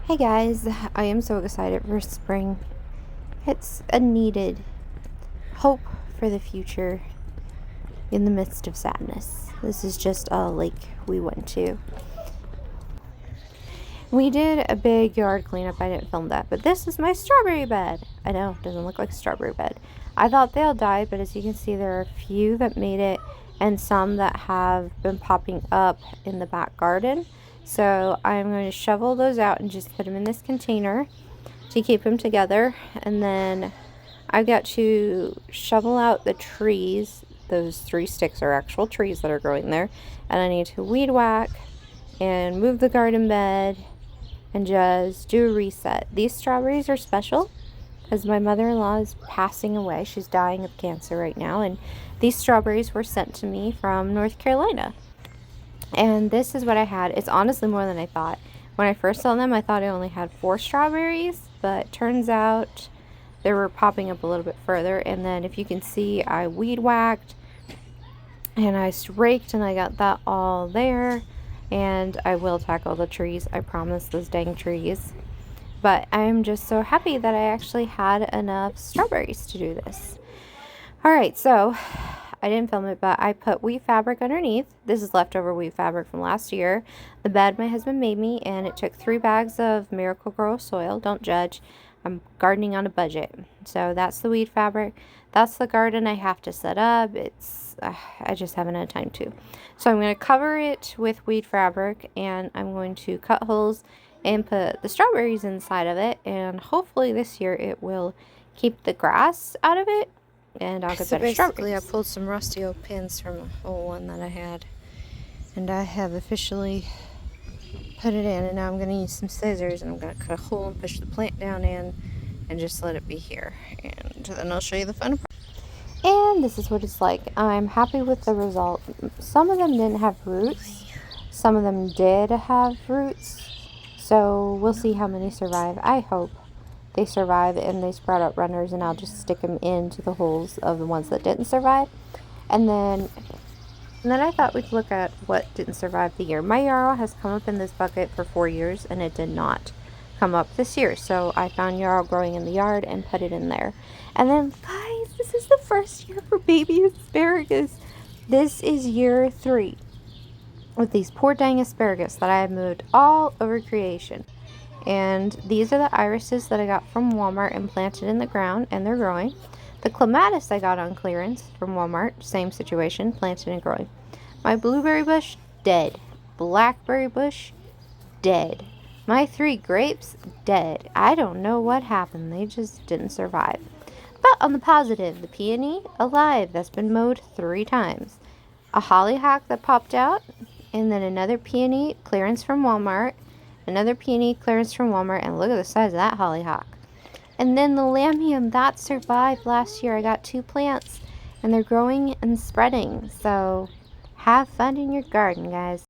Hey guys, I am so excited for spring. It's a needed hope for the future in the midst of sadness. This is just a lake we went to. We did a big yard cleanup. I didn't film that, but this is my strawberry bed. I know, it doesn't look like a strawberry bed. I thought they all died, but as you can see, there are a few that made it and some that have been popping up in the back garden. So I'm going to shovel those out and just put them in this container to keep them together. And then I've got to shovel out the trees. Those 3 sticks are actual trees that are growing there. And I need to weed whack and move the garden bed and just do a reset. These strawberries are special because my mother-in-law is passing away. She's dying of cancer right now. And these strawberries were sent to me from North Carolina. And this is what I had. It's honestly more than I thought. When I first saw them, I thought I only had 4 strawberries, but turns out they were popping up a little bit further. And then if you can see, I weed whacked and I raked and I got that all there. And I will tackle the trees, I promise, those dang trees. But I'm just so happy that I actually had enough strawberries to do this. Alright, so I didn't film it, but I put wheat fabric underneath. This is leftover wheat fabric from last year. The bed my husband made me, and it took 3 bags of Miracle-Gro soil. Don't judge. I'm gardening on a budget. So that's the wheat fabric. That's the garden I have to set up. I just haven't had time to. So I'm going to cover it with wheat fabric, and I'm going to cut holes and put the strawberries inside of it. And hopefully this year it will keep the grass out of it. And I'll get better strawberries. I pulled some rusty old pins from an old one that I had. And I have officially put it in. And now I'm going to use some scissors. And I'm going to cut a hole and push the plant down in. And just let it be here. And then I'll show you the fun part. And this is what it's like. I'm happy with the result. Some of them didn't have roots. Some of them did have roots. So we'll see how many survive. I hope they survive and they sprout out runners, and I'll just stick them into the holes of the ones that didn't survive. And then I thought we'd look at what didn't survive the year. My yarrow has come up in this bucket for 4 years, and it did not come up this year. So I found yarrow growing in the yard and put it in there. And then, guys, this is the first year for baby asparagus. This is year 3 with these poor dang asparagus that I have moved all over creation. And these are the irises that I got from Walmart and planted in the ground, and they're growing. The clematis I got on clearance from Walmart, same situation, planted and growing. My blueberry bush, dead. Blackberry bush, dead. My 3 grapes, dead. I don't know what happened. They just didn't survive. But on the positive, the peony, alive. That's been mowed 3 times. A hollyhock that popped out, and then another peony, clearance from Walmart. Another peony, clearance from Walmart, and look at the size of that hollyhock. And then the lamium, that survived last year. I got 2 plants, and they're growing and spreading. So have fun in your garden, guys.